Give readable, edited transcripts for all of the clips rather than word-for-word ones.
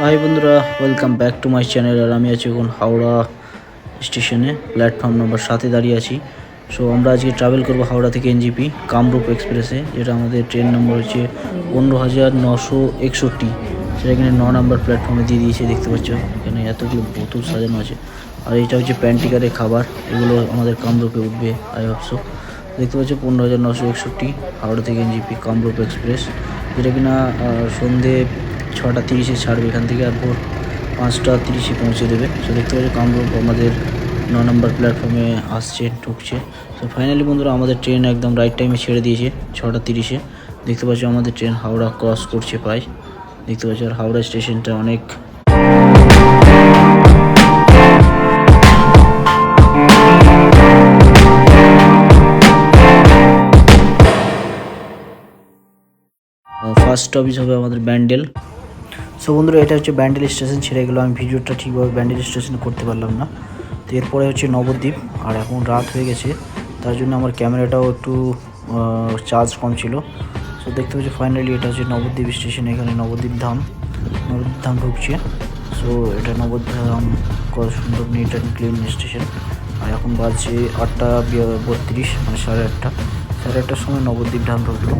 High বন্ধুরা, welcome back to my channel. আর আমি আছি এখন হাওড়া স্টেশনে, প্ল্যাটফর্ম নম্বর 7-এ দাঁড়িয়ে আছি। সো আমরা আজকে ট্রাভেল করবো হাওড়া থেকে এনজিপি কামরূপ এক্সপ্রেসে, যেটা আমাদের ট্রেন নম্বর হচ্ছে 15,961। সেটা এখানে 9 নম্বর প্ল্যাটফর্মে দিয়ে দিয়েছে, দেখতে পাচ্ছ। এখানে এতগুলো বোতল সাজানো আছে। আর এটা হচ্ছে প্যান্টিকারের খাবার, এগুলো আমাদের কামরূপে উঠবে আই ভাবছো। দেখতে পাচ্ছ 15,961 হাওড়া থেকে এনজিপি কামরূপ এক্সপ্রেস, যেটা কিনা সন্ধে 6:30-এ ছাড়বে এখান থেকে, আর ভোর 5:30-এ পৌঁছে দেবে। সো দেখতে পাচ্ছি কামরূপ আমাদের 9 নম্বর প্ল্যাটফর্মে আসছে, ঢুকছে। সো ফাইনালি বন্ধুরা আমাদের ট্রেন একদম রাইট টাইমে ছেড়ে দিয়েছে 6:30-এ। দেখতে পাচ্ছি আমাদের ট্রেন হাওড়া ক্রস করছে প্রায়, দেখতে পাচ্ছি। আর হাওড়া স্টেশনটা অনেক ফার্স্ট স্টপেজ হবে আমাদের ব্যান্ডেল। সো বন্ধুরা, এটা হচ্ছে ব্যান্ডেল স্টেশন। ছেড়ে গেলো, আমি ভিডিওটা ঠিকভাবে ব্যান্ডেল স্টেশনে করতে পারলাম না। তো এরপরে হচ্ছে নবদ্বীপ। আর এখন রাত হয়ে গেছে, তার জন্য আমার ক্যামেরাটাও একটু চার্জ কম ছিল। সো দেখতে পাচ্ছি ফাইনালি এটা হচ্ছে নবদ্বীপ স্টেশন। এখানে নবদ্বীপ ধাম ঢুকছে। সো এটা নবদ্বীপ ধাম, কত সুন্দর নিট অ্যান্ড ক্লিন স্টেশন। আর এখন বাজছে 8:32, মানে 8:30 সময় নবদ্বীপ ধাম ঢুকলো।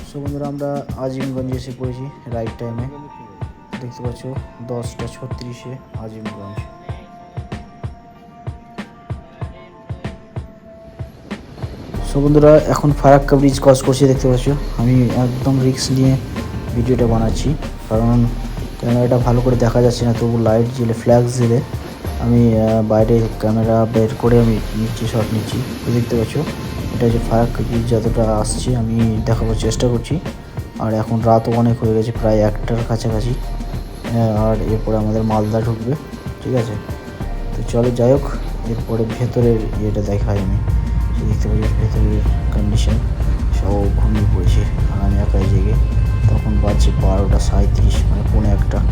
সো বন্ধুরা, আমরা আজিমগঞ্জে এসে পড়েছি রাইট টাইমে, দেখতে পাচ্ছ 10:36-এ আজিমগঞ্জ। সো বন্ধুরা, এখন ফারাক্কা ব্রিজ ক্রস করছি, দেখতে পাচ্ছ। আমি একদম রিস্ক নিয়ে ভিডিওটা বানাচ্ছি, কারণ ক্যামেরাটা ভালো করে দেখা যাচ্ছে না, তবু লাইট জেলে ফ্ল্যাশ জেলে আমি বাইরে ক্যামেরা বের করে আমি শট নিচ্ছি। তো দেখতে পাচ্ছ এটা হচ্ছে ফারাক্কা ব্রিজ, যতটা আসছে আমি দেখাবার চেষ্টা করছি। আর এখন রাতও অনেক হয়ে গেছে, প্রায় 1টার কাছাকাছি। আর এরপরে আমাদের মালদা ঢুকবে, ঠিক আছে। তো চলো যাই হোক, এরপরে ভেতরের ইয়েটা দেখাই আমি। দেখতে পাচ্ছি ভেতরের কন্ডিশন সব ঘুমিয়ে পড়েছে, আর আমি একাই জেগে। তখন বাজছে 12:37, মানে 1:45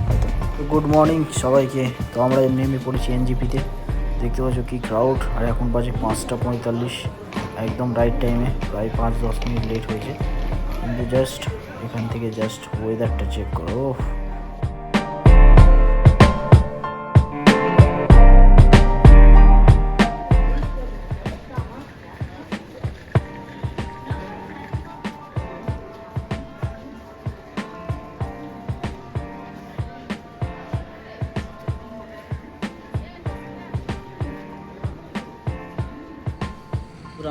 হয়তো। তো গুড মর্নিং সবাইকে। তো আমরা নেমে পড়েছি এনজিপিতে, দেখতে পাচ্ছ কি ক্রাউড। আর এখন বাজে 5:45, একদম রাইট টাইমে, প্রায় 5-10 মিনিট লেট হয়েছে। কিন্তু জাস্ট এখান থেকে জাস্ট ওয়েদারটা চেক করো।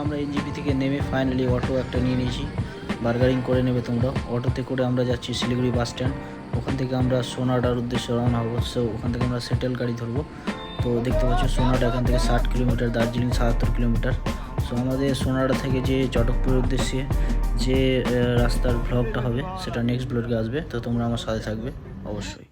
আমরা এনজিপি থেকে নেমে ফাইনালি অটো একটা নিয়ে নিয়েছি, বার্গারিং করে নেবে তোমরা। অটোতে করে আমরা যাচ্ছি শিলিগুড়ি বাস স্ট্যান্ড, ওখান থেকে আমরা সোনাডার উদ্দেশ্যে রওনা হবো। সো ওখান থেকে আমরা সেটেল গাড়ি ধরবো। তো দেখতে পাচ্ছ সোনাডা এখান থেকে 60 কিলোমিটার, দার্জিলিং 77 কিলোমিটার। সো আমাদের সোনাডা থেকে যে চটকপুরের উদ্দেশ্যে যে রাস্তার ভ্লগটা হবে, সেটা নেক্সট ব্লগে আসবে। তো তোমরা আমার সাথে থাকবে অবশ্যই।